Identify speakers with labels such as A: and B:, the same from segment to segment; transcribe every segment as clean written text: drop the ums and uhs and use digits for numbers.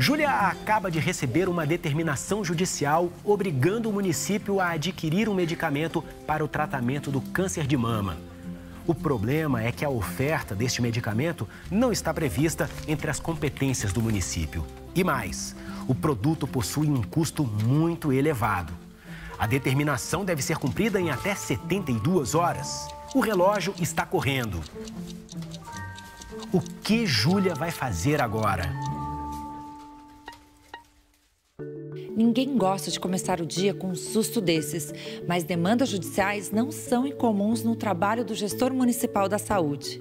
A: Júlia acaba de receber uma determinação judicial obrigando o município a adquirir um medicamento para o tratamento do câncer de mama. O problema é que a oferta deste medicamento não está prevista entre as competências do município. E mais, o produto possui um custo muito elevado. A determinação deve ser cumprida em até 72 horas. O relógio está correndo. O que Júlia vai fazer agora?
B: Ninguém gosta de começar o dia com um susto desses, mas demandas judiciais não são incomuns no trabalho do gestor municipal da saúde.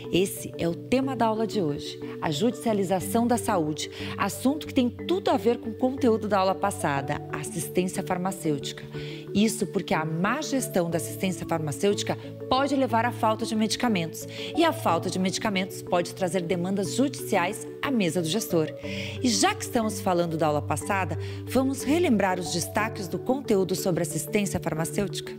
B: Esse é o tema da aula de hoje, a judicialização da saúde, assunto que tem tudo a ver com o conteúdo da aula passada, a assistência farmacêutica. Isso porque a má gestão da assistência farmacêutica pode levar à falta de medicamentos. E a falta de medicamentos pode trazer demandas judiciais à mesa do gestor. E já que estamos falando da aula passada, vamos relembrar os destaques do conteúdo sobre assistência farmacêutica?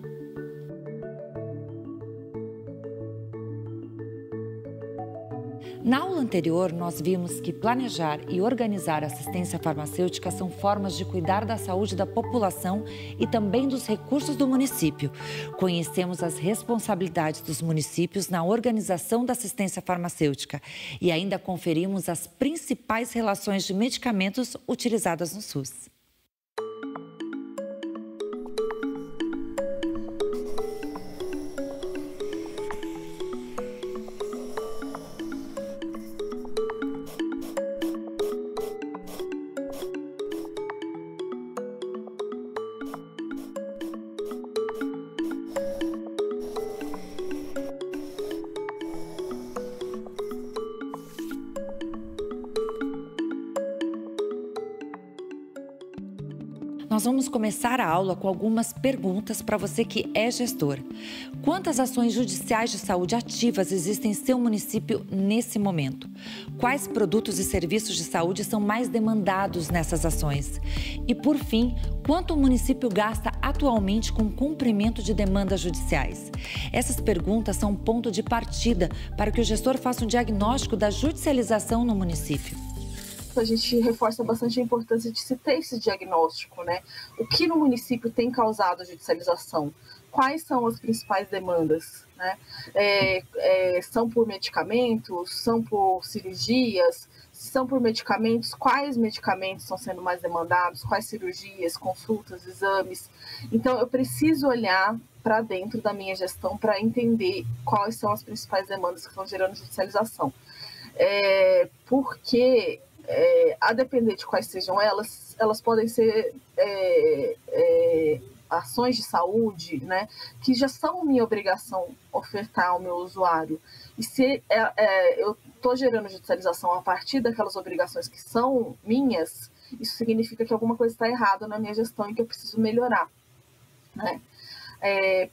B: Na aula anterior, nós vimos que planejar e organizar a assistência farmacêutica são formas de cuidar da saúde da população e também dos recursos do município. Conhecemos as responsabilidades dos municípios na organização da assistência farmacêutica e ainda conferimos as principais relações de medicamentos utilizadas no SUS. Nós vamos começar a aula com algumas perguntas para você que é gestor. Quantas ações judiciais de saúde ativas existem em seu município nesse momento? Quais produtos e serviços de saúde são mais demandados nessas ações? E, por fim, quanto o município gasta atualmente com o cumprimento de demandas judiciais? Essas perguntas são um ponto de partida para que o gestor faça um diagnóstico da judicialização no município.
C: A gente reforça bastante a importância de se ter esse diagnóstico, né? O que no município tem causado a judicialização? Quais são as principais demandas, né? São por medicamentos? São por cirurgias? Se são por medicamentos, quais medicamentos estão sendo mais demandados? Quais cirurgias, consultas, exames? Então, eu preciso olhar para dentro da minha gestão para entender quais são as principais demandas que estão gerando judicialização. Porque... a depender de quais sejam elas podem ser ações de saúde, né, que já são minha obrigação ofertar ao meu usuário. E se eu estou gerando judicialização a partir daquelas obrigações que são minhas, isso significa que alguma coisa está errada na minha gestão e que eu preciso melhorar, né?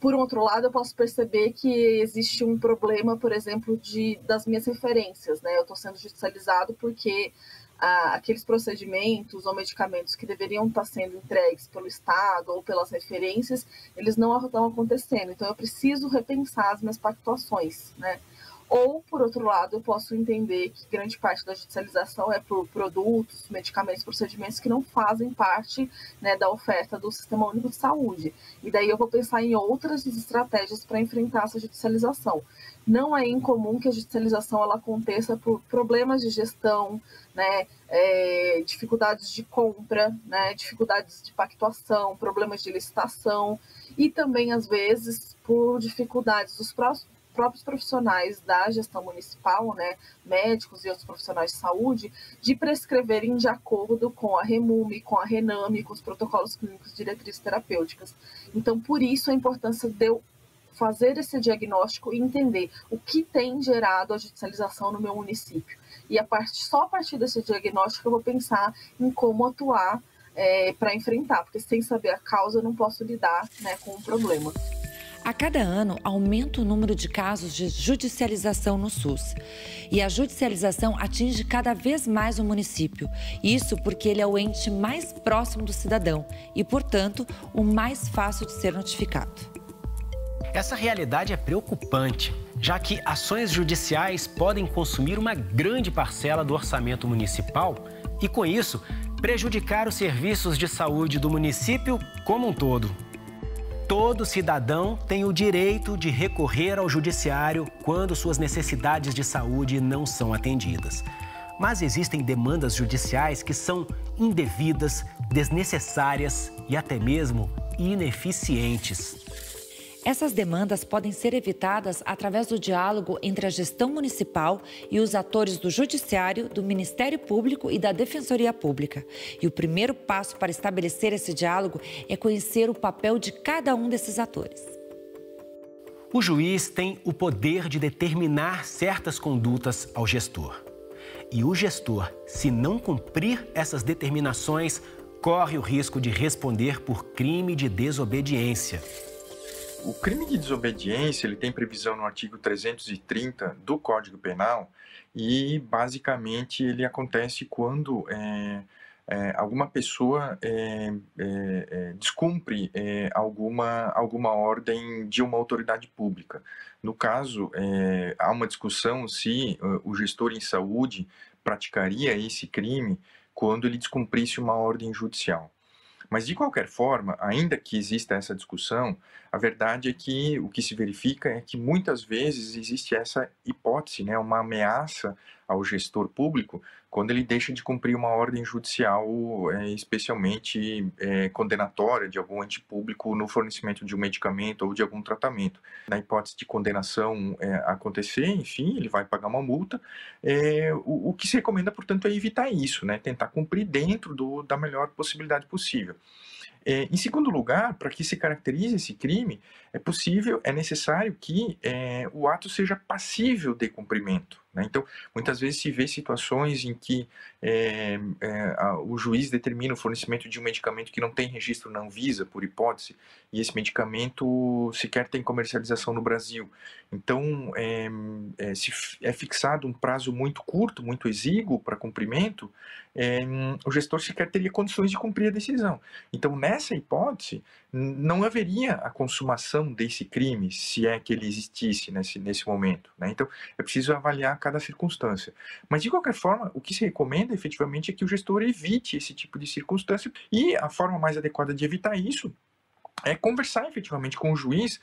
C: Por outro lado, eu posso perceber que existe um problema, por exemplo, das minhas referências, né? Eu estou sendo judicializado porque aqueles procedimentos ou medicamentos que deveriam estar sendo entregues pelo Estado ou pelas referências, eles não estão acontecendo. Então, eu preciso repensar as minhas pactuações, né? Ou, por outro lado, eu posso entender que grande parte da judicialização é por produtos, medicamentos, procedimentos que não fazem parte, né, da oferta do Sistema Único de Saúde. E daí eu vou pensar em outras estratégias para enfrentar essa judicialização. Não é incomum que a judicialização ela aconteça por problemas de gestão, né, dificuldades de compra, né, dificuldades de pactuação, problemas de licitação e também, às vezes, por dificuldades dos próprios profissionais da gestão municipal, né, médicos e outros profissionais de saúde, de prescreverem de acordo com a REMUME, com a RENAME, com os protocolos clínicos e diretrizes terapêuticas. Então, por isso a importância de eu fazer esse diagnóstico e entender o que tem gerado a judicialização no meu município. E só a partir desse diagnóstico eu vou pensar em como atuar para enfrentar, porque sem saber a causa eu não posso lidar, né, com o problema.
B: A cada ano, aumenta o número de casos de judicialização no SUS. E a judicialização atinge cada vez mais o município. Isso porque ele é o ente mais próximo do cidadão e, portanto, o mais fácil de ser notificado.
A: Essa realidade é preocupante, já que ações judiciais podem consumir uma grande parcela do orçamento municipal, e, com isso, prejudicar os serviços de saúde do município como um todo. Todo cidadão tem o direito de recorrer ao judiciário quando suas necessidades de saúde não são atendidas. Mas existem demandas judiciais que são indevidas, desnecessárias e até mesmo ineficientes.
B: Essas demandas podem ser evitadas através do diálogo entre a gestão municipal e os atores do Judiciário, do Ministério Público e da Defensoria Pública. E o primeiro passo para estabelecer esse diálogo é conhecer o papel de cada um desses atores.
A: O juiz tem o poder de determinar certas condutas ao gestor. E o gestor, se não cumprir essas determinações, corre o risco de responder por crime de desobediência.
D: O crime de desobediência, ele tem previsão no artigo 330 do Código Penal e, basicamente, ele acontece quando alguma pessoa descumpre alguma ordem de uma autoridade pública. No caso, há uma discussão se o gestor em saúde praticaria esse crime quando ele descumprisse uma ordem judicial. Mas, de qualquer forma, ainda que exista essa discussão, a verdade é que o que se verifica é que muitas vezes existe essa hipótese, né, uma ameaça ao gestor público quando ele deixa de cumprir uma ordem judicial, especialmente condenatória de algum ente público no fornecimento de um medicamento ou de algum tratamento. Na hipótese de condenação acontecer, enfim, ele vai pagar uma multa. O que se recomenda, portanto, é evitar isso, né, tentar cumprir dentro da melhor possibilidade possível. Em segundo lugar, para que se caracterize esse crime, é necessário que o ato seja passível de cumprimento, né? Então, muitas vezes se vê situações em que o juiz determina o fornecimento de um medicamento que não tem registro na Anvisa, por hipótese, e esse medicamento sequer tem comercialização no Brasil. Então, se é fixado um prazo muito curto, muito exíguo para cumprimento, o gestor sequer teria condições de cumprir a decisão. Então, nessa hipótese, não haveria a consumação desse crime, se é que ele existisse nesse momento, né? Então, é preciso avaliar cada circunstância. Mas, de qualquer forma, o que se recomenda, efetivamente, é que o gestor evite esse tipo de circunstância, e a forma mais adequada de evitar isso é conversar efetivamente com o juiz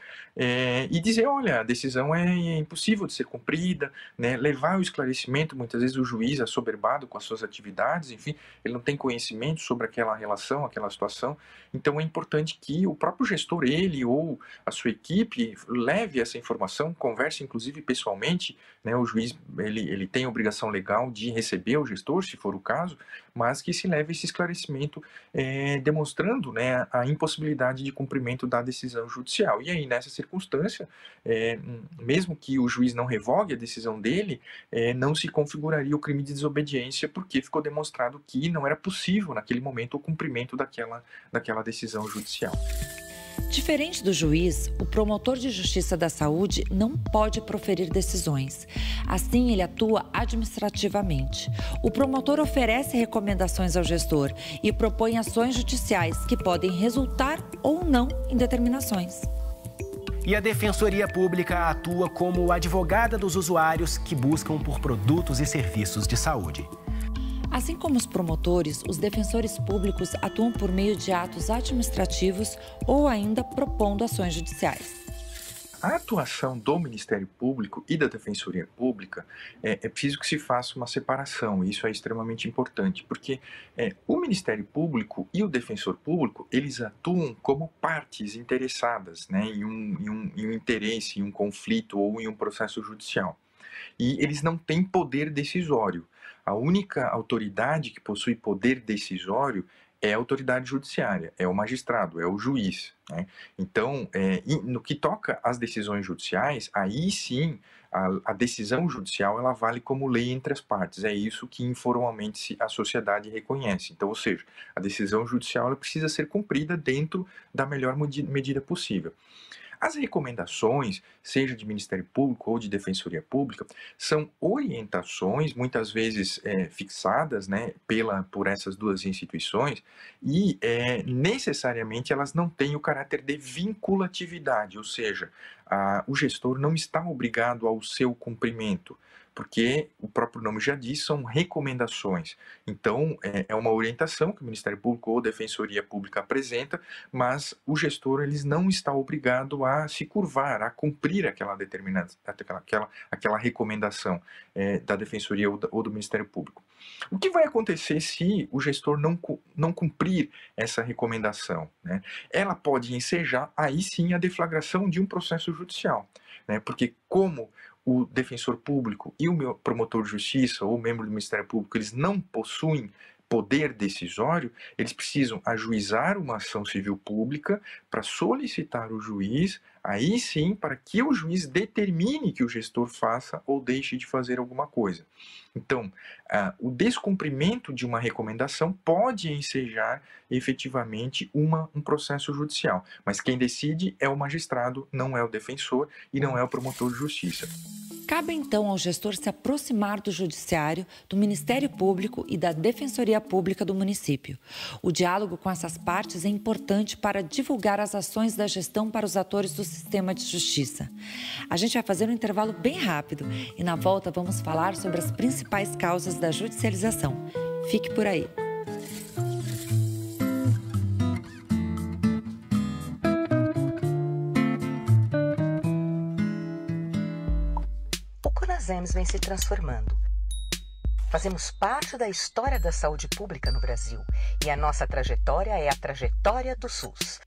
D: e dizer, olha, a decisão é impossível de ser cumprida, né? Levar o esclarecimento. Muitas vezes o juiz é assoberbado com as suas atividades, enfim, ele não tem conhecimento sobre aquela relação, aquela situação. Então é importante que o próprio gestor, ele ou a sua equipe, leve essa informação, converse inclusive pessoalmente, né? O juiz ele tem a obrigação legal de receber o gestor, se for o caso, mas que se leve esse esclarecimento demonstrando, né, a impossibilidade de cumprimento da decisão judicial. E aí, nessa circunstância, mesmo que o juiz não revogue a decisão dele, não se configuraria o crime de desobediência, porque ficou demonstrado que não era possível, naquele momento, o cumprimento daquela decisão judicial.
B: Diferente do juiz, o promotor de justiça da saúde não pode proferir decisões. Assim, ele atua administrativamente. O promotor oferece recomendações ao gestor e propõe ações judiciais que podem resultar ou não em determinações.
A: E a Defensoria Pública atua como advogada dos usuários que buscam por produtos e serviços de saúde.
B: Assim como os promotores, os defensores públicos atuam por meio de atos administrativos ou ainda propondo ações judiciais.
D: A atuação do Ministério Público e da Defensoria Pública é preciso que se faça uma separação. Isso é extremamente importante, porque o Ministério Público e o Defensor Público, eles atuam como partes interessadas, né, em um interesse, em um conflito ou em um processo judicial. E eles não têm poder decisório. A única autoridade que possui poder decisório é a autoridade judiciária, é o magistrado, é o juiz, né? Então, no que toca às decisões judiciais, aí sim, a decisão judicial ela vale como lei entre as partes. É isso que informalmente a sociedade reconhece. Então, ou seja, a decisão judicial ela precisa ser cumprida dentro da melhor medida possível. As recomendações, seja de Ministério Público ou de Defensoria Pública, são orientações, muitas vezes fixadas, né, por essas duas instituições, e necessariamente elas não têm o caráter de vinculatividade, ou seja, o gestor não está obrigado ao seu cumprimento. porque o próprio nome já diz, são recomendações. Então, é uma orientação que o Ministério Público ou a Defensoria Pública apresenta, mas o gestor ele não está obrigado a se curvar, a cumprir aquela recomendação da Defensoria ou do Ministério Público. O que vai acontecer se o gestor não cumprir essa recomendação, né? Ela pode ensejar, aí sim, a deflagração de um processo judicial, né? Porque como o defensor público e o meu promotor de justiça ou membro do Ministério Público, eles não possuem poder decisório, eles precisam ajuizar uma ação civil pública para solicitar o juiz, aí sim, para que o juiz determine que o gestor faça ou deixe de fazer alguma coisa. Então, o descumprimento de uma recomendação pode ensejar efetivamente um processo judicial, mas quem decide é o magistrado, não é o defensor e não é o promotor de justiça.
B: Cabe então ao gestor se aproximar do Judiciário, do Ministério Público e da Defensoria Pública do município. O diálogo com essas partes é importante para divulgar as ações da gestão para os atores do sistema de justiça. A gente vai fazer um intervalo bem rápido e na volta vamos falar sobre as principais causas da judicialização. Fique por aí.
E: O CONASEMS vem se transformando. Fazemos parte da história da saúde pública no Brasil e a nossa trajetória é a trajetória do SUS.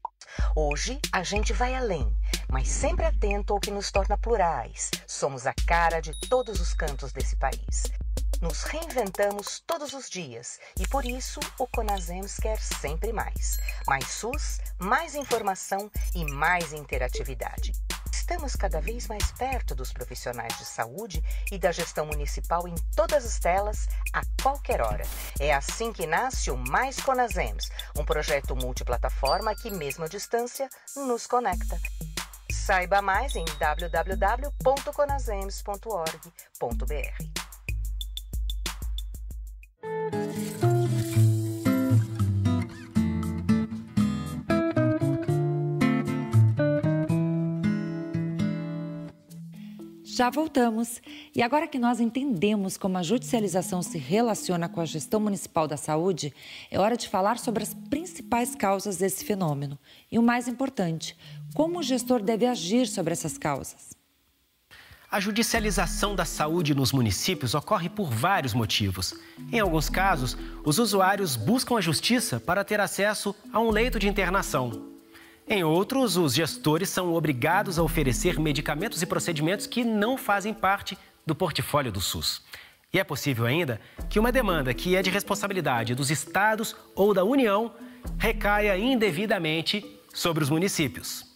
E: Hoje, a gente vai além, mas sempre atento ao que nos torna plurais. Somos a cara de todos os cantos desse país. Nos reinventamos todos os dias e, por isso, o CONASEMS quer sempre mais. Mais SUS, mais informação e mais interatividade. Estamos cada vez mais perto dos profissionais de saúde e da gestão municipal em todas as telas, a qualquer hora. É assim que nasce o Mais CONASEMS, um projeto multiplataforma que, mesmo à distância, nos conecta. Saiba mais em www.conasems.org.br.
B: Já voltamos. E agora que nós entendemos como a judicialização se relaciona com a gestão municipal da saúde, é hora de falar sobre as principais causas desse fenômeno. E o mais importante, como o gestor deve agir sobre essas causas.
A: A judicialização da saúde nos municípios ocorre por vários motivos. Em alguns casos, os usuários buscam a justiça para ter acesso a um leito de internação. Em outros, os gestores são obrigados a oferecer medicamentos e procedimentos que não fazem parte do portfólio do SUS. E é possível ainda que uma demanda que é de responsabilidade dos estados ou da União recaia indevidamente sobre os municípios.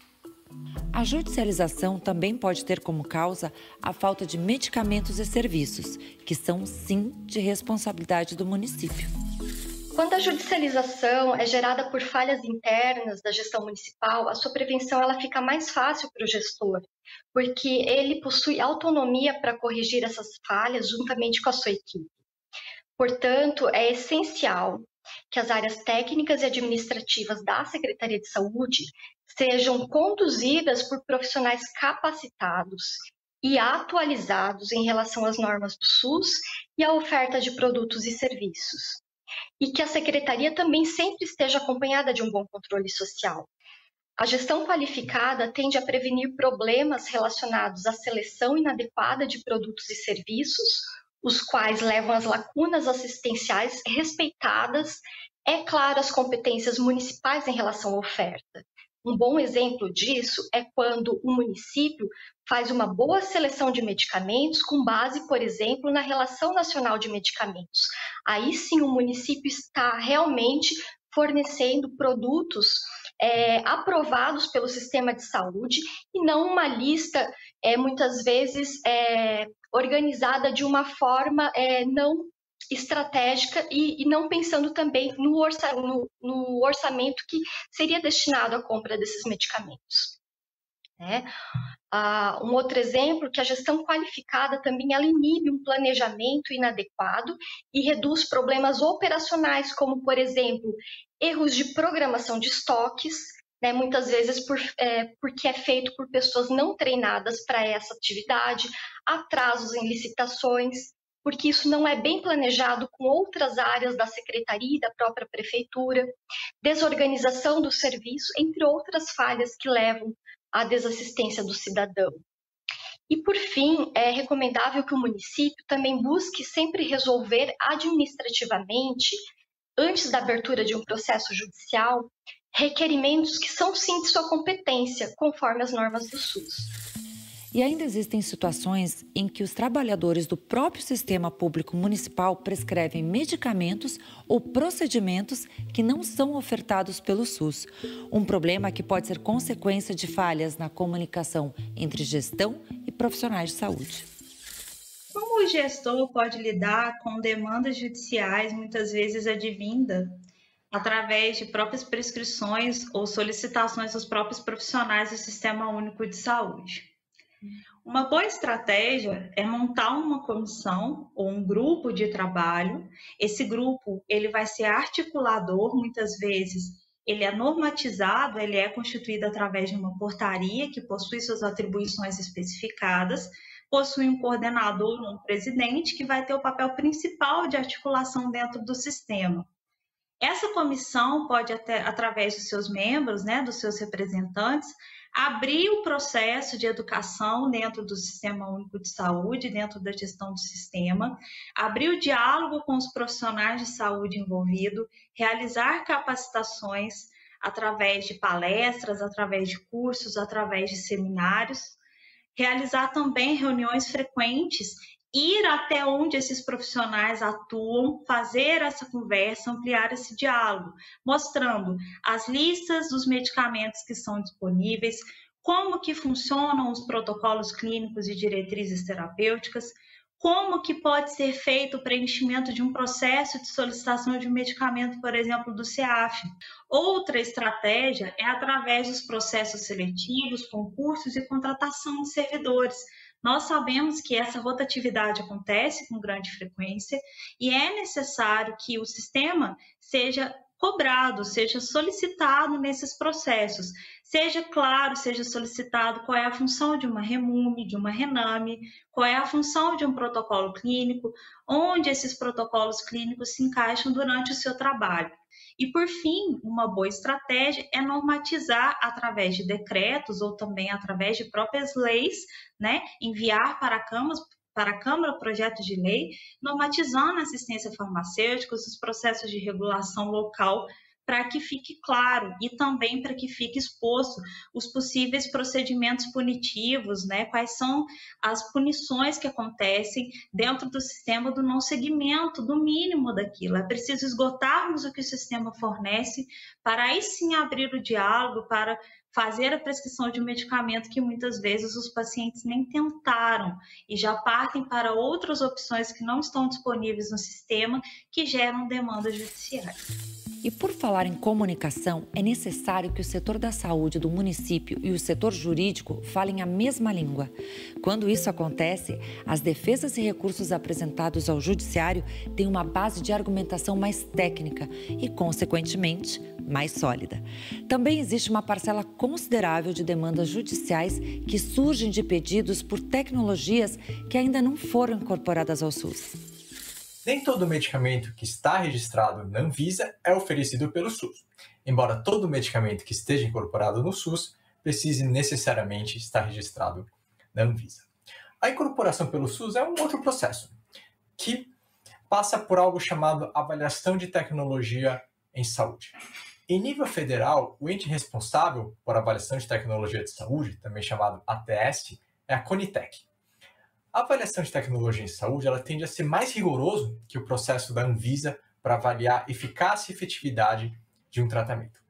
B: A judicialização também pode ter como causa a falta de medicamentos e serviços, que são, sim, de responsabilidade do município.
F: Quando a judicialização é gerada por falhas internas da gestão municipal, a sua prevenção ela fica mais fácil para o gestor, porque ele possui autonomia para corrigir essas falhas juntamente com a sua equipe. Portanto, é essencial que as áreas técnicas e administrativas da Secretaria de Saúde sejam conduzidas por profissionais capacitados e atualizados em relação às normas do SUS e à oferta de produtos e serviços. E que a Secretaria também sempre esteja acompanhada de um bom controle social. A gestão qualificada tende a prevenir problemas relacionados à seleção inadequada de produtos e serviços, os quais levam às lacunas assistenciais respeitadas, é claro, as competências municipais em relação à oferta. Um bom exemplo disso é quando o município faz uma boa seleção de medicamentos com base, por exemplo, na Relação Nacional de Medicamentos. Aí sim o município está realmente fornecendo produtos aprovados pelo sistema de saúde e não uma lista, muitas vezes, organizada de uma forma não estratégica e não pensando também no orçamento que seria destinado à compra desses medicamentos. Um outro exemplo que a gestão qualificada também ela inibe um planejamento inadequado e reduz problemas operacionais, como, por exemplo, erros de programação de estoques, né, muitas vezes porque é feito por pessoas não treinadas para essa atividade, atrasos em licitações, porque isso não é bem planejado com outras áreas da secretaria e da própria prefeitura, desorganização do serviço, entre outras falhas que levam à desassistência do cidadão. E, por fim, é recomendável que o município também busque sempre resolver administrativamente, antes da abertura de um processo judicial, requerimentos que são sim de sua competência, conforme as normas do SUS.
B: E ainda existem situações em que os trabalhadores do próprio sistema público municipal prescrevem medicamentos ou procedimentos que não são ofertados pelo SUS. Um problema que pode ser consequência de falhas na comunicação entre gestão e profissionais de saúde.
G: Como o gestor pode lidar com demandas judiciais, muitas vezes advinda através de próprias prescrições ou solicitações dos próprios profissionais do Sistema Único de Saúde? Uma boa estratégia é montar uma comissão ou um grupo de trabalho. Esse grupo ele vai ser articulador, muitas vezes ele é normatizado, ele é constituído através de uma portaria que possui suas atribuições especificadas, possui um coordenador ou um presidente que vai ter o papel principal de articulação dentro do sistema. Essa comissão pode, até através dos seus membros, né, dos seus representantes, abrir o processo de educação dentro do Sistema Único de Saúde, dentro da gestão do sistema, abrir o diálogo com os profissionais de saúde envolvidos, realizar capacitações através de palestras, através de cursos, através de seminários, realizar também reuniões frequentes, ir até onde esses profissionais atuam, fazer essa conversa, ampliar esse diálogo, mostrando as listas dos medicamentos que são disponíveis, como que funcionam os protocolos clínicos e diretrizes terapêuticas, como que pode ser feito o preenchimento de um processo de solicitação de um medicamento, por exemplo, do CEAF. Outra estratégia é através dos processos seletivos, concursos e contratação de servidores. Nós sabemos que essa rotatividade acontece com grande frequência e é necessário que o sistema seja cobrado, seja solicitado nesses processos. Seja claro, seja solicitado qual é a função de uma REMUME, de uma RENAME, qual é a função de um protocolo clínico, onde esses protocolos clínicos se encaixam durante o seu trabalho. E, por fim, uma boa estratégia é normatizar através de decretos ou também através de próprias leis, né? Enviar para a Câmara projetos de lei, normatizando a assistência farmacêutica, os processos de regulação local, para que fique claro e também para que fique exposto os possíveis procedimentos punitivos, né? Quais são as punições que acontecem dentro do sistema do não seguimento do mínimo daquilo. É preciso esgotarmos o que o sistema fornece para aí sim abrir o diálogo, para fazer a prescrição de um medicamento que muitas vezes os pacientes nem tentaram e já partem para outras opções que não estão disponíveis no sistema, que geram demandas judiciais.
B: E por falar em comunicação, é necessário que o setor da saúde do município e o setor jurídico falem a mesma língua. Quando isso acontece, as defesas e recursos apresentados ao judiciário têm uma base de argumentação mais técnica e, consequentemente, mais sólida. Também existe uma parcela considerável de demandas judiciais que surgem de pedidos por tecnologias que ainda não foram incorporadas ao SUS.
H: Nem todo medicamento que está registrado na Anvisa é oferecido pelo SUS, embora todo medicamento que esteja incorporado no SUS precise necessariamente estar registrado na Anvisa. A incorporação pelo SUS é um outro processo, que passa por algo chamado avaliação de tecnologia em saúde. Em nível federal, o ente responsável por avaliação de tecnologia de saúde, também chamado ATS, é a Conitec. A avaliação de tecnologia em saúde ela tende a ser mais rigoroso que o processo da Anvisa para avaliar eficácia e efetividade de um tratamento.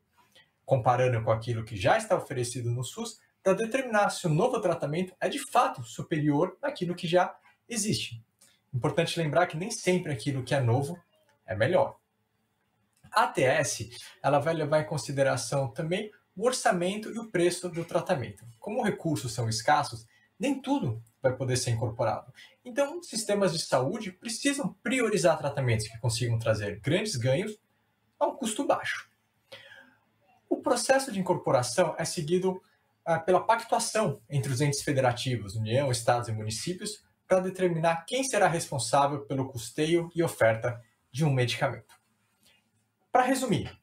H: Comparando com aquilo que já está oferecido no SUS, para determinar se o novo tratamento é de fato superior àquilo que já existe. Importante lembrar que nem sempre aquilo que é novo é melhor. A ATS ela vai levar em consideração também o orçamento e o preço do tratamento. Como recursos são escassos, nem tudo vai poder ser incorporado. Então, sistemas de saúde precisam priorizar tratamentos que consigam trazer grandes ganhos a um custo baixo. O processo de incorporação é seguido pela pactuação entre os entes federativos, União, Estados e municípios, para determinar quem será responsável pelo custeio e oferta de um medicamento. Para resumir,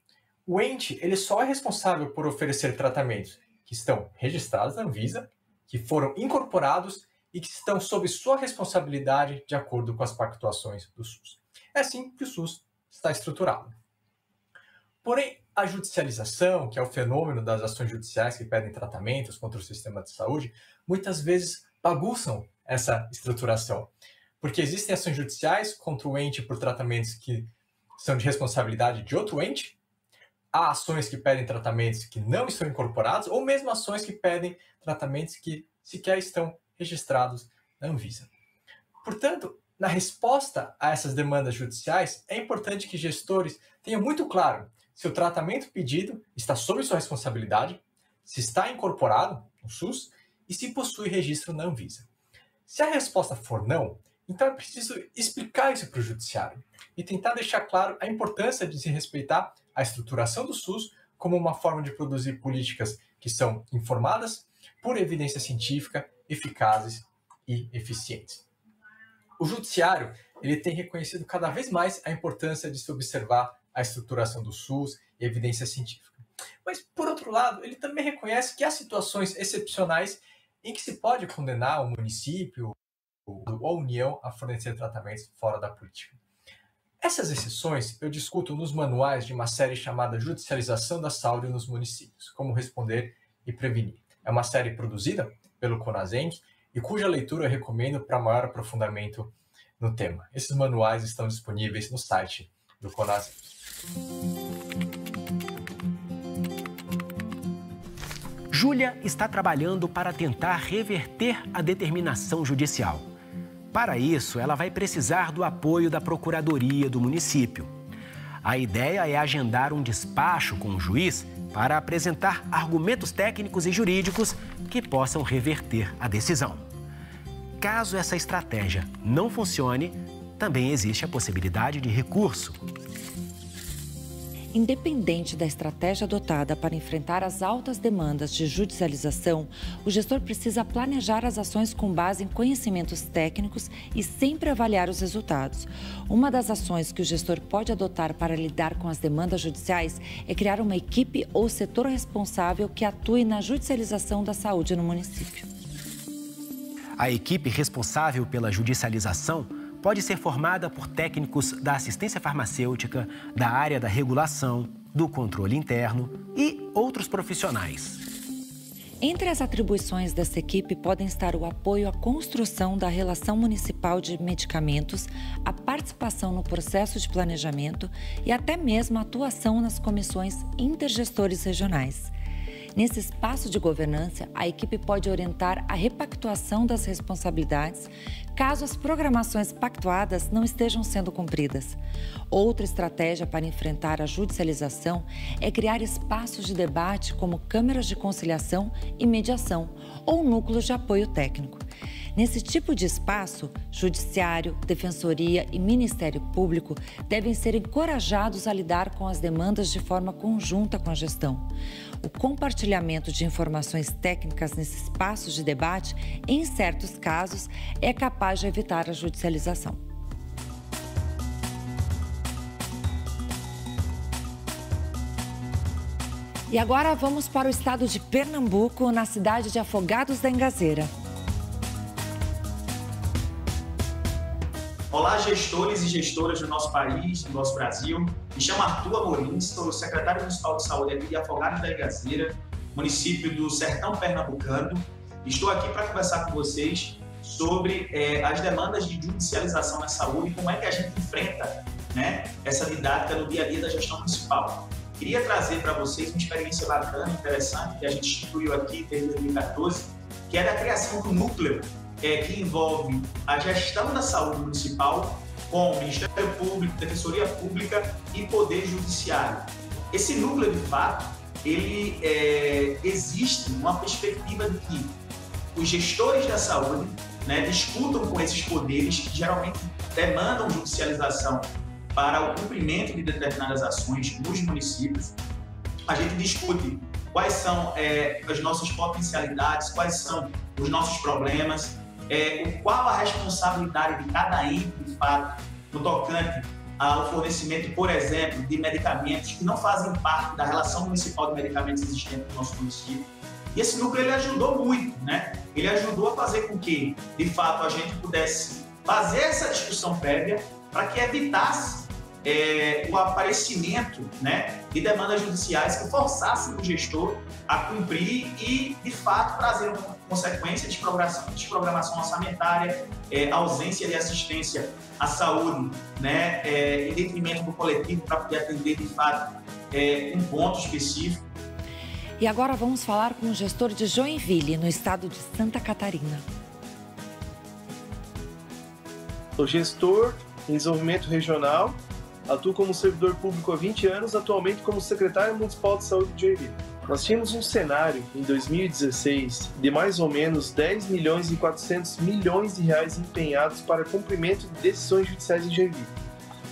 H: o ente ele só é responsável por oferecer tratamentos que estão registrados na Anvisa, que foram incorporados e que estão sob sua responsabilidade de acordo com as pactuações do SUS. É assim que o SUS está estruturado. Porém, a judicialização, que é o fenômeno das ações judiciais que pedem tratamentos contra o sistema de saúde, muitas vezes bagunçam essa estruturação. Porque existem ações judiciais contra o ente por tratamentos que são de responsabilidade de outro ente, há ações que pedem tratamentos que não estão incorporados, ou mesmo ações que pedem tratamentos que sequer estão registrados na Anvisa. Portanto, na resposta a essas demandas judiciais, é importante que gestores tenham muito claro se o tratamento pedido está sob sua responsabilidade, se está incorporado no SUS e se possui registro na Anvisa. Se a resposta for não, então é preciso explicar isso para o judiciário e tentar deixar claro a importância de se respeitar a estruturação do SUS como uma forma de produzir políticas que são informadas por evidência científica, eficazes e eficientes. O judiciário ele tem reconhecido cada vez mais a importância de se observar a estruturação do SUS e evidência científica. Mas, por outro lado, ele também reconhece que há situações excepcionais em que se pode condenar o município ou a União a fornecer tratamentos fora da política. Essas exceções eu discuto nos manuais de uma série chamada Judicialização da Saúde nos Municípios, Como Responder e Prevenir. É uma série produzida pelo CONASENC e cuja leitura eu recomendo para maior aprofundamento no tema. Esses manuais estão disponíveis no site do CONASENC.
A: Júlia está trabalhando para tentar reverter a determinação judicial. Para isso, ela vai precisar do apoio da Procuradoria do município. A ideia é agendar um despacho com o juiz para apresentar argumentos técnicos e jurídicos que possam reverter a decisão. Caso essa estratégia não funcione, também existe a possibilidade de recurso.
B: Independente da estratégia adotada para enfrentar as altas demandas de judicialização, o gestor precisa planejar as ações com base em conhecimentos técnicos e sempre avaliar os resultados. Uma das ações que o gestor pode adotar para lidar com as demandas judiciais é criar uma equipe ou setor responsável que atue na judicialização da saúde no município.
A: A equipe responsável pela judicialização pode ser formada por técnicos da assistência farmacêutica, da área da regulação, do controle interno e outros profissionais.
B: Entre as atribuições dessa equipe podem estar o apoio à construção da relação municipal de medicamentos, a participação no processo de planejamento e até mesmo a atuação nas comissões intergestores regionais. Nesse espaço de governança, a equipe pode orientar a repactuação das responsabilidades caso as programações pactuadas não estejam sendo cumpridas. Outra estratégia para enfrentar a judicialização é criar espaços de debate como câmeras de conciliação e mediação ou núcleos de apoio técnico. Nesse tipo de espaço, Judiciário, Defensoria e Ministério Público devem ser encorajados a lidar com as demandas de forma conjunta com a gestão. O compartilhamento de informações técnicas nesses espaços de debate, em certos casos, é capaz de evitar a judicialização. E agora vamos para o estado de Pernambuco, na cidade de Afogados da Engazeira.
I: Olá, gestores e gestoras do nosso país, do nosso Brasil. Me chamo Arthur Amorim, sou secretário municipal de saúde aqui de Afogados da Engazeira, município do Sertão Pernambucano. Estou aqui para conversar com vocês sobre as demandas de judicialização na saúde e como é que a gente enfrenta, essa didática no dia a dia da gestão municipal. Queria trazer para vocês uma experiência bacana, interessante, que a gente instituiu aqui desde 2014, que é da criação do núcleo que envolve a gestão da saúde municipal com o Ministério Público, Defensoria Pública e Poder Judiciário. Esse núcleo, de fato, ele existe uma perspectiva de que os gestores da saúde discutam com esses poderes que geralmente demandam judicialização para o cumprimento de determinadas ações nos municípios a gente discute quais são as nossas potencialidades, quais são os nossos problemas, qual a responsabilidade de cada ente, de fato, no tocante ao fornecimento, por exemplo, de medicamentos que não fazem parte da relação municipal de medicamentos existente no nosso município. E esse núcleo ele ajudou muito, né? Ele ajudou a fazer com que, de fato, a gente pudesse fazer essa discussão prévia para que evitasse o aparecimento, né, de demandas judiciais que forçassem o gestor a cumprir e, de fato, trazer uma consequência de desprogramação orçamentária, ausência de assistência à saúde, né, em detrimento do coletivo para poder atender, de fato, um ponto específico.
B: E agora vamos falar com o gestor de Joinville, no estado de Santa Catarina.
J: Sou gestor em desenvolvimento regional, atuo como servidor público há 20 anos, atualmente como secretário municipal de saúde de Joinville. Nós tínhamos um cenário em 2016 de mais ou menos 10 milhões e 400 milhões de reais empenhados para cumprimento de decisões judiciais em Joinville.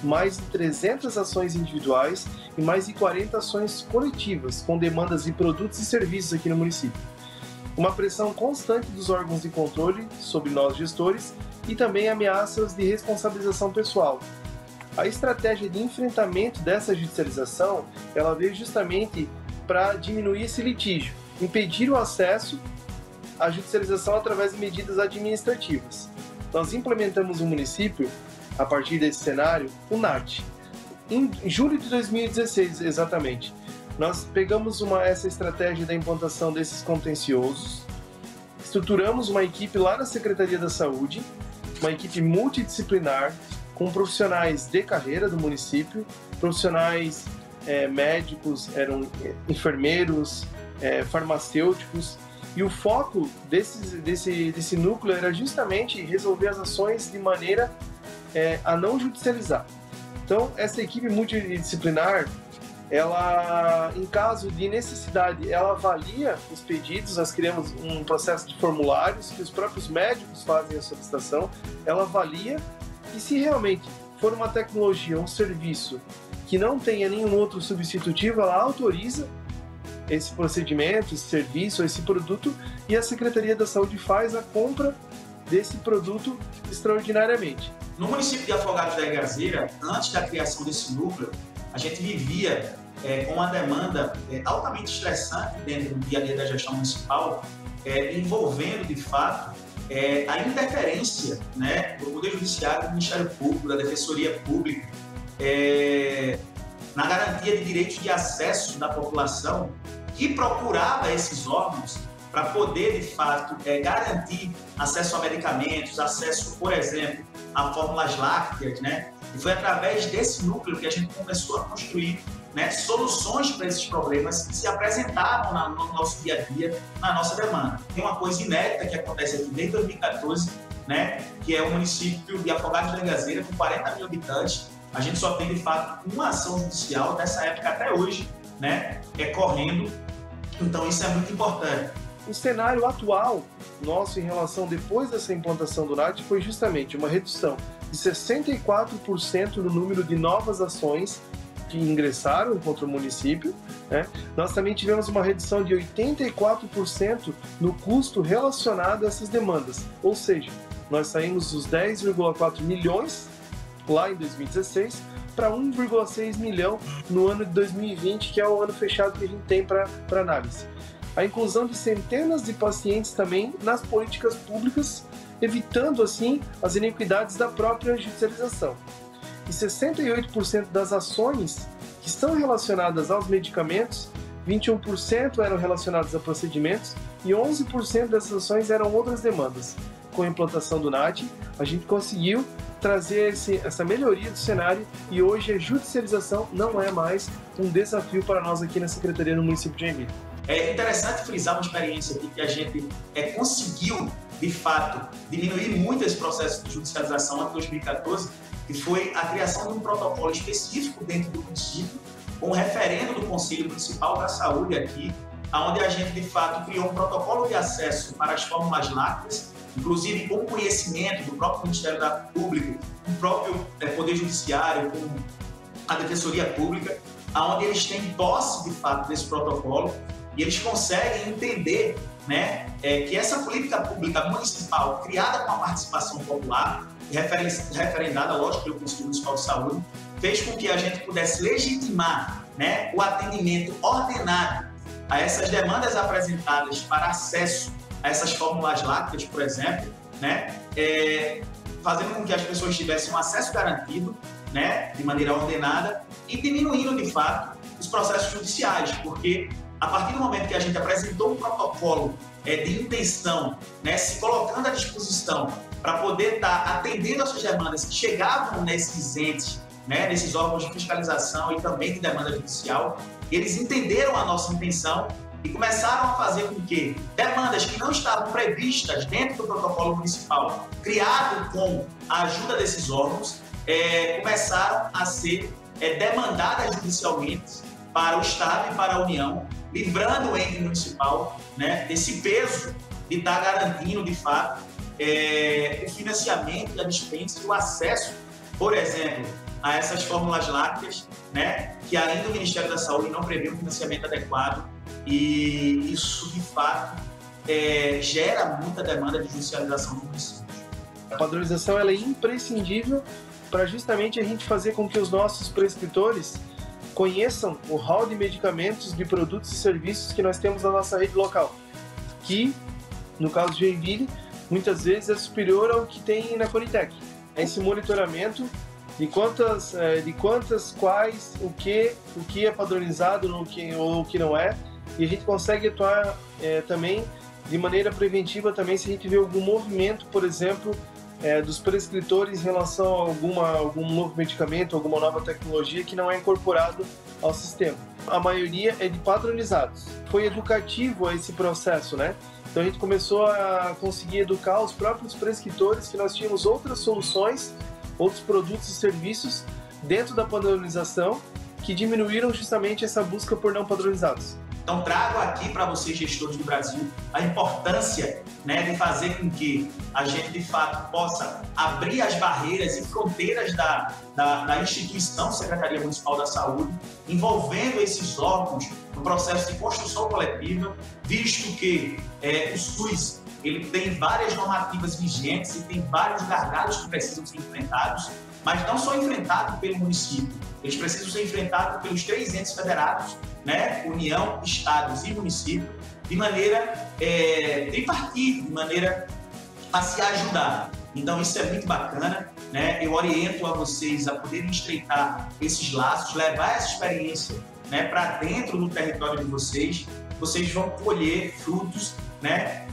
J: Mais de 300 ações individuais e mais de 40 ações coletivas com demandas de produtos e serviços aqui no município. Uma pressão constante dos órgãos de controle sobre nós gestores e também ameaças de responsabilização pessoal. A estratégia de enfrentamento dessa judicialização, ela veio justamente para diminuir esse litígio, impedir o acesso à judicialização através de medidas administrativas. Nós implementamos no município, a partir desse cenário, o NAT. Em julho de 2016, exatamente, nós pegamos essa estratégia da implantação desses contenciosos, estruturamos uma equipe lá na Secretaria da Saúde, uma equipe multidisciplinar, com profissionais de carreira do município, profissionais médicos, eram enfermeiros, farmacêuticos, e o foco desse núcleo era justamente resolver as ações de maneira a não judicializar. Então, essa equipe multidisciplinar, ela, em caso de necessidade, ela avalia os pedidos. Nós criamos um processo de formulários que os próprios médicos fazem a solicitação, ela avalia, e se realmente for uma tecnologia, um serviço que não tenha nenhum outro substitutivo, ela autoriza esse procedimento, esse serviço, esse produto, e a Secretaria da Saúde faz a compra desse produto extraordinariamente.
I: No município de Afogados da Engazeira, antes da criação desse núcleo, a gente vivia com uma demanda altamente estressante dentro do dia a dia da gestão municipal, envolvendo, de fato, a interferência, né, do Poder Judiciário, do Ministério Público, da Defensoria Pública, na garantia de direitos de acesso da população, que procurava esses órgãos para poder, de fato, garantir acesso a medicamentos, acesso, por exemplo, a fórmulas lácteas, né? E foi através desse núcleo que a gente começou a construir, né, soluções para esses problemas que se apresentavam no nosso dia a dia, na nossa demanda. Tem uma coisa inédita que acontece aqui desde 2014, né, que é o município de Afogados da Engazeira, com 40 mil habitantes. A gente só tem, de fato, uma ação judicial dessa época até hoje, né, correndo. Então, isso é muito importante.
J: O cenário atual nosso em relação depois dessa implantação do NAT foi justamente uma redução de 64% no número de novas ações que ingressaram contra o município, né? Nós também tivemos uma redução de 84% no custo relacionado a essas demandas, ou seja, nós saímos dos 10,4 milhões lá em 2016 para 1,6 milhão no ano de 2020, que é o ano fechado que a gente tem para análise. A inclusão de centenas de pacientes também nas políticas públicas, evitando assim as iniquidades da própria judicialização. E 68% das ações que estão relacionadas aos medicamentos, 21% eram relacionadas a procedimentos e 11% dessas ações eram outras demandas. Com a implantação do NAT, a gente conseguiu trazer essa melhoria do cenário e hoje a judicialização não é mais um desafio para nós aqui na Secretaria no município de Joinville.
I: É interessante frisar uma experiência aqui que a gente conseguiu, de fato, diminuir muito esse processo de judicialização em 2014, que foi a criação de um protocolo específico dentro do município, com o referendo do Conselho Municipal da Saúde aqui, onde a gente, de fato, criou um protocolo de acesso para as fórmulas lácteas, inclusive com conhecimento do próprio Ministério Público, do próprio Poder Judiciário, com a Defensoria Pública, onde eles têm posse, de fato, desse protocolo e eles conseguem entender, né, que essa política pública municipal, criada com a participação popular, referendada, lógico, pelo Conselho Municipal de Saúde, fez com que a gente pudesse legitimar, né, o atendimento ordenado a essas demandas apresentadas para acesso a essas fórmulas lácteas, por exemplo, né, fazendo com que as pessoas tivessem um acesso garantido, né, de maneira ordenada e diminuindo, de fato, os processos judiciais, porque a partir do momento que a gente apresentou um protocolo de intenção, né, se colocando à disposição para poder estar atendendo as suas demandas que chegavam nesses entes, né, nesses órgãos de fiscalização e também de demanda judicial, eles entenderam a nossa intenção e começaram a fazer com que demandas que não estavam previstas dentro do protocolo municipal, criado com a ajuda desses órgãos, começaram a ser demandadas judicialmente para o Estado e para a União, livrando o ente municipal, né, desse peso de estar garantindo, de fato, o financiamento, a dispensa e o acesso, por exemplo, a essas fórmulas lácteas, né, que ainda o Ministério da Saúde não prevê um financiamento adequado e isso, de fato, gera muita demanda de judicialização do município.
J: A padronização ela é imprescindível para justamente a gente fazer com que os nossos prescritores conheçam o hall de medicamentos, de produtos e serviços que nós temos na nossa rede local, que, no caso de Joinville, muitas vezes é superior ao que tem na Conitec. Esse monitoramento de quais, o que é padronizado ou o que não é, e a gente consegue atuar também de maneira preventiva também se a gente vê algum movimento, por exemplo, dos prescritores em relação a algum novo medicamento, alguma nova tecnologia que não é incorporado ao sistema. A maioria é de padronizados. Foi educativo esse processo, né? Então a gente começou a conseguir educar os próprios prescritores que nós tínhamos outras soluções, outros produtos e serviços dentro da padronização que diminuíram justamente essa busca por não padronizados.
I: Então trago aqui para vocês, gestores do Brasil, a importância, né, de fazer com que a gente, de fato, possa abrir as barreiras e fronteiras da instituição Secretaria Municipal da Saúde, envolvendo esses órgãos no processo de construção coletiva, visto que o SUS ele tem várias normativas vigentes e tem vários gargalos que precisam ser enfrentados, mas não só enfrentados pelo município, eles precisam ser enfrentados pelos 3 entes federados, né, União, Estados e município, de maneira tripartite, de maneira a se ajudar. Então isso é muito bacana, né? Eu oriento a vocês a poderem estreitar esses laços, levar essa experiência, né, para dentro do território de vocês. Vocês vão colher frutos, né,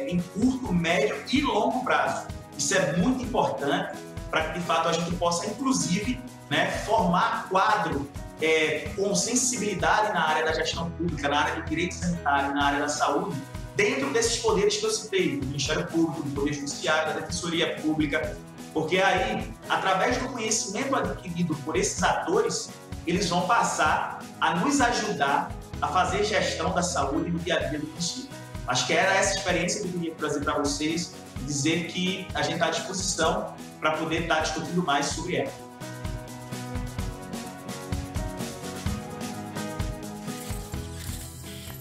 I: em curto, médio e longo prazo. Isso é muito importante para que de fato a gente possa, inclusive, né, formar quadro com sensibilidade na área da gestão pública, na área do direito sanitário, na área da saúde, dentro desses poderes que eu citei, do Ministério Público, do Poder Judiciário, da Defensoria Pública, porque aí, através do conhecimento adquirido por esses atores, eles vão passar a nos ajudar a fazer gestão da saúde no dia a dia do município. Acho que era essa experiência que eu queria trazer para vocês, dizer que a gente está à disposição para poder estar discutindo mais sobre ela.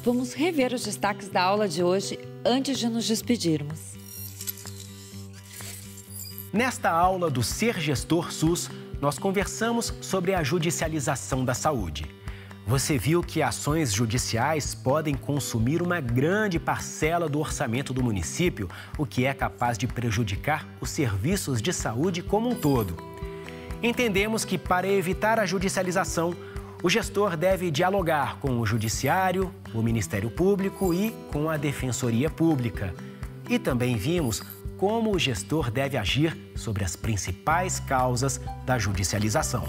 B: Vamos rever os destaques da aula de hoje antes de nos despedirmos.
A: Nesta aula do Ser Gestor SUS, nós conversamos sobre a judicialização da saúde. Você viu que ações judiciais podem consumir uma grande parcela do orçamento do município, o que é capaz de prejudicar os serviços de saúde como um todo. Entendemos que, para evitar a judicialização, o gestor deve dialogar com o Judiciário, o Ministério Público e com a Defensoria Pública. E também vimos como o gestor deve agir sobre as principais causas da judicialização.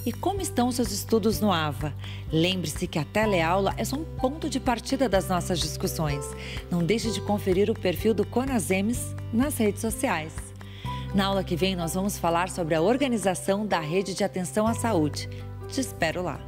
B: E como estão seus estudos no AVA? Lembre-se que a teleaula é só um ponto de partida das nossas discussões. Não deixe de conferir o perfil do Conasems nas redes sociais. Na aula que vem, nós vamos falar sobre a organização da rede de atenção à saúde. Te espero lá!